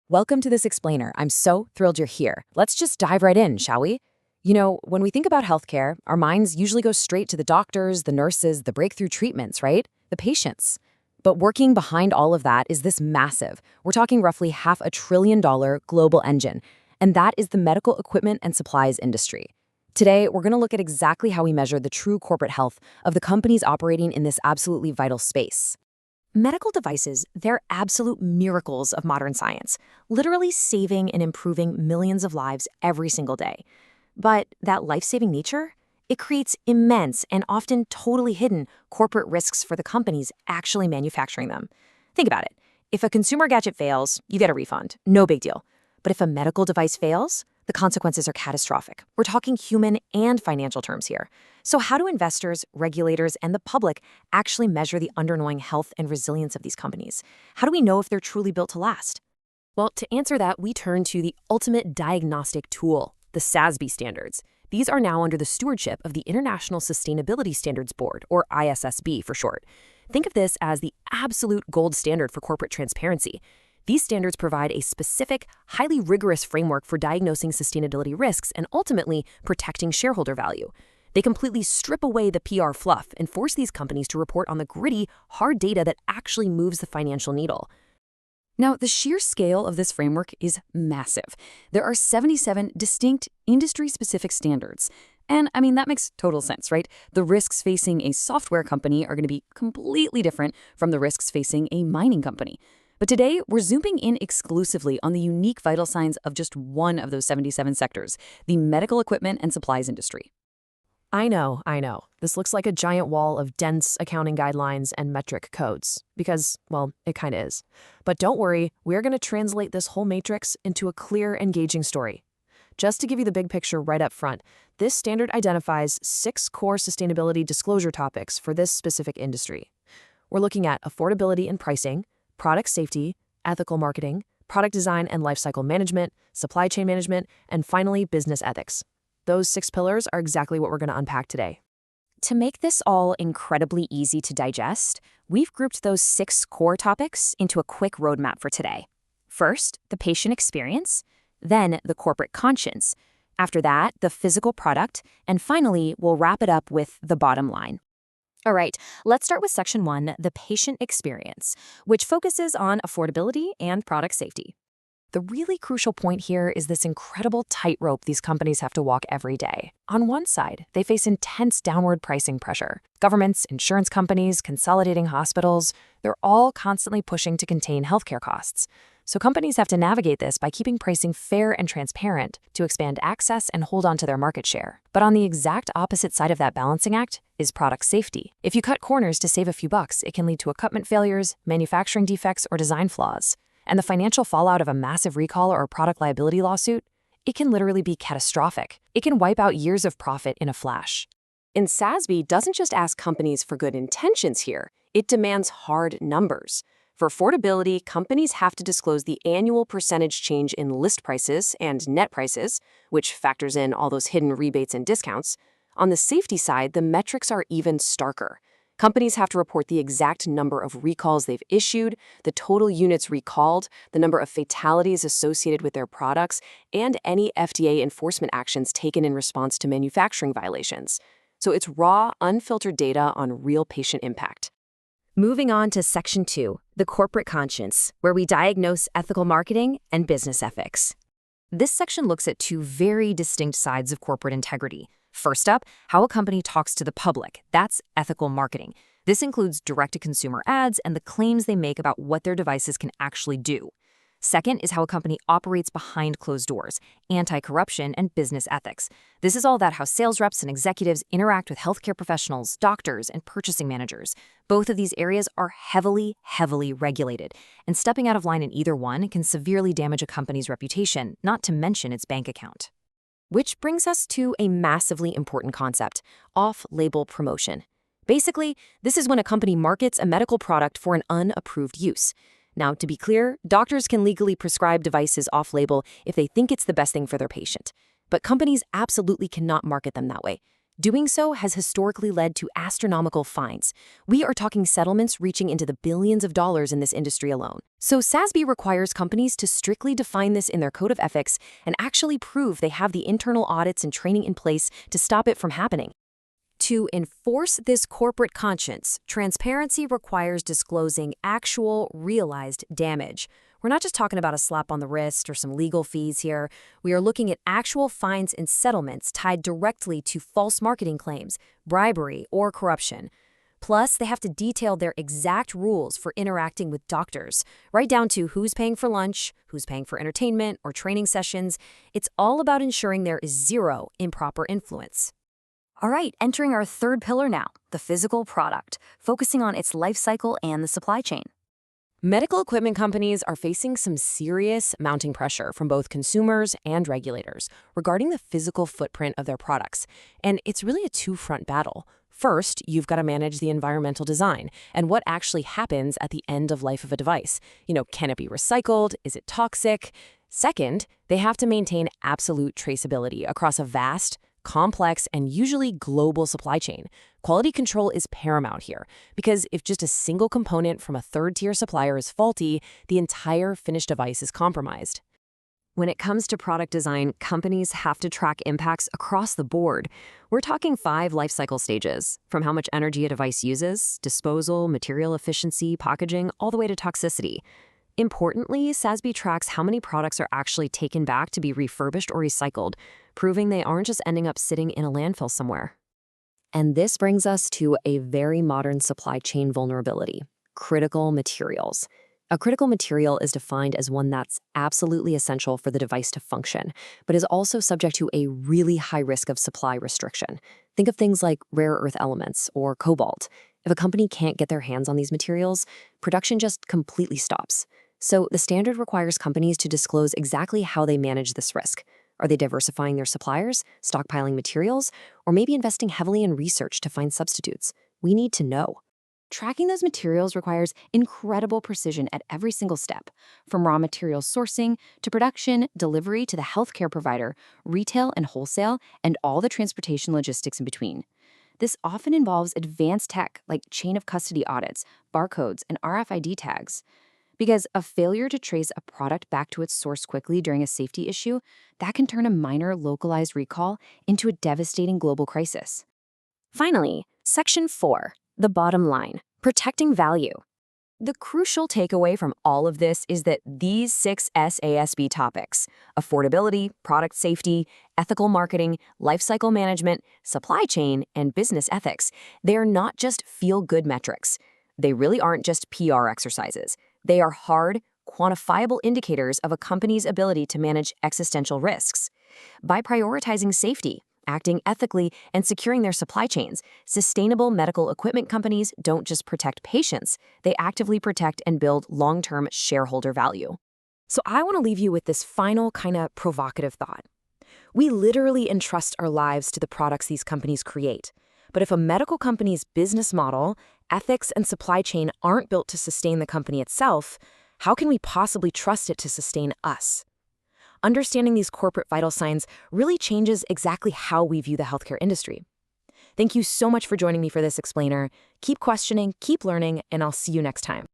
Welcome to this explainer. I'm so thrilled you're here. Let's just dive right in, shall we? When we think about healthcare, our minds usually go straight to the doctors, the nurses, the breakthrough treatments, right? The patients. But working behind all of that is this massive, we're talking roughly $500 billion global engine, and that is the medical equipment and supplies industry. Today, we're going to look at exactly how we measure the true corporate health of the companies operating in this absolutely vital space. Medical devices, they're absolute miracles of modern science, literally saving and improving millions of lives every single day. But that life-saving nature, it creates immense and often totally hidden corporate risks for the companies actually manufacturing them. Think about it. If a consumer gadget fails, you get a refund. No big deal. But if a medical device fails, the consequences are catastrophic. We're talking human and financial terms here. So how do investors, regulators, and the public actually measure the underlying health and resilience of these companies? How do we know if they're truly built to last? Well, to answer that, we turn to the ultimate diagnostic tool, the SASB standards. These are now under the stewardship of the International Sustainability Standards Board, or ISSB for short. Think of this as the absolute gold standard for corporate transparency. These standards provide a specific, highly rigorous framework for diagnosing sustainability risks and ultimately protecting shareholder value. They completely strip away the PR fluff and force these companies to report on the gritty, hard data that actually moves the financial needle. Now, the sheer scale of this framework is massive. There are 77 distinct industry-specific standards. And that makes total sense, right? The risks facing a software company are going to be completely different from the risks facing a mining company. But today, we're zooming in exclusively on the unique vital signs of just one of those 77 sectors, the medical equipment and supplies industry. I know. This looks like a giant wall of dense accounting guidelines and metric codes, because, well, it kind of is. But don't worry, we're going to translate this whole matrix into a clear, engaging story. Just to give you the big picture right up front, this standard identifies 6 core sustainability disclosure topics for this specific industry. We're looking at affordability and pricing, product safety, ethical marketing, product design and lifecycle management, supply chain management, and finally, business ethics. Those 6 pillars are exactly what we're going to unpack today. To make this all incredibly easy to digest, we've grouped those 6 core topics into a quick roadmap for today. First, the patient experience, then the corporate conscience. After that, the physical product, and finally, we'll wrap it up with the bottom line. All right, let's start with Section 1, the patient experience, which focuses on affordability and product safety. The really crucial point here is this incredible tightrope these companies have to walk every day. On one side, they face intense downward pricing pressure. Governments, insurance companies, consolidating hospitals, they're all constantly pushing to contain healthcare costs. So companies have to navigate this by keeping pricing fair and transparent to expand access and hold on to their market share. But on the exact opposite side of that balancing act is product safety. If you cut corners to save a few bucks, it can lead to equipment failures, manufacturing defects, or design flaws. And the financial fallout of a massive recall or product liability lawsuit, it can literally be catastrophic. It can wipe out years of profit in a flash. And SASB doesn't just ask companies for good intentions here, it demands hard numbers. For affordability, companies have to disclose the annual percentage change in list prices and net prices, which factors in all those hidden rebates and discounts. On the safety side, the metrics are even starker. Companies have to report the exact number of recalls they've issued, the total units recalled, the number of fatalities associated with their products, and any FDA enforcement actions taken in response to manufacturing violations. So it's raw, unfiltered data on real patient impact. Moving on to Section 2, the corporate conscience, where we diagnose ethical marketing and business ethics. This section looks at 2 very distinct sides of corporate integrity. First up, how a company talks to the public. That's ethical marketing. This includes direct-to-consumer ads and the claims they make about what their devices can actually do. Second is how a company operates behind closed doors, anti-corruption, and business ethics. This is all about how sales reps and executives interact with healthcare professionals, doctors, and purchasing managers. Both of these areas are heavily regulated, and stepping out of line in either one can severely damage a company's reputation, not to mention its bank account. Which brings us to a massively important concept, off-label promotion. Basically, this is when a company markets a medical product for an unapproved use. Now, to be clear, doctors can legally prescribe devices off-label if they think it's the best thing for their patient. But companies absolutely cannot market them that way. Doing so has historically led to astronomical fines. We are talking settlements reaching into the billions of dollars in this industry alone. So SASB requires companies to strictly define this in their code of ethics and actually prove they have the internal audits and training in place to stop it from happening. To enforce this corporate conscience, transparency requires disclosing actual, realized damage. We're not just talking about a slap on the wrist or some legal fees here. We are looking at actual fines and settlements tied directly to false marketing claims, bribery, or corruption. Plus, they have to detail their exact rules for interacting with doctors, right down to who's paying for lunch, who's paying for entertainment or training sessions. It's all about ensuring there is zero improper influence. All right, entering our third pillar now, the physical product, focusing on its life cycle and the supply chain. Medical equipment companies are facing some serious mounting pressure from both consumers and regulators regarding the physical footprint of their products. And it's really a two-front battle. First, you've got to manage the environmental design and what actually happens at the end of life of a device. Can it be recycled? Is it toxic? Second, they have to maintain absolute traceability across a vast, complex, and usually global supply chain. Quality control is paramount here, because if just a single component from a third-tier supplier is faulty, the entire finished device is compromised. When it comes to product design, companies have to track impacts across the board. We're talking 5 life cycle stages, from how much energy a device uses, disposal, material efficiency, packaging, all the way to toxicity. Importantly, SASB tracks how many products are actually taken back to be refurbished or recycled, proving they aren't just ending up sitting in a landfill somewhere. And this brings us to a very modern supply chain vulnerability: critical materials. A critical material is defined as one that's absolutely essential for the device to function, but is also subject to a really high risk of supply restriction. Think of things like rare earth elements or cobalt. If a company can't get their hands on these materials, production just completely stops. So the standard requires companies to disclose exactly how they manage this risk. Are they diversifying their suppliers, stockpiling materials, or maybe investing heavily in research to find substitutes? We need to know. Tracking those materials requires incredible precision at every single step, from raw material sourcing to production, delivery to the healthcare provider, retail and wholesale, and all the transportation logistics in between. This often involves advanced tech like chain of custody audits, barcodes, and RFID tags. Because a failure to trace a product back to its source quickly during a safety issue, that can turn a minor localized recall into a devastating global crisis. Finally, Section 4, the bottom line: protecting value. The crucial takeaway from all of this is that these 6 SASB topics, affordability, product safety, ethical marketing, lifecycle management, supply chain, and business ethics, they are not just feel-good metrics. They really aren't just PR exercises. They are hard, quantifiable indicators of a company's ability to manage existential risks. By prioritizing safety, acting ethically, and securing their supply chains, sustainable medical equipment companies don't just protect patients, they actively protect and build long-term shareholder value. So I want to leave you with this final kind of provocative thought. We literally entrust our lives to the products these companies create. But if a medical company's business model, ethics, and supply chain aren't built to sustain the company itself, how can we possibly trust it to sustain us? Understanding these corporate vital signs really changes exactly how we view the healthcare industry. Thank you so much for joining me for this explainer. Keep questioning, keep learning, and I'll see you next time.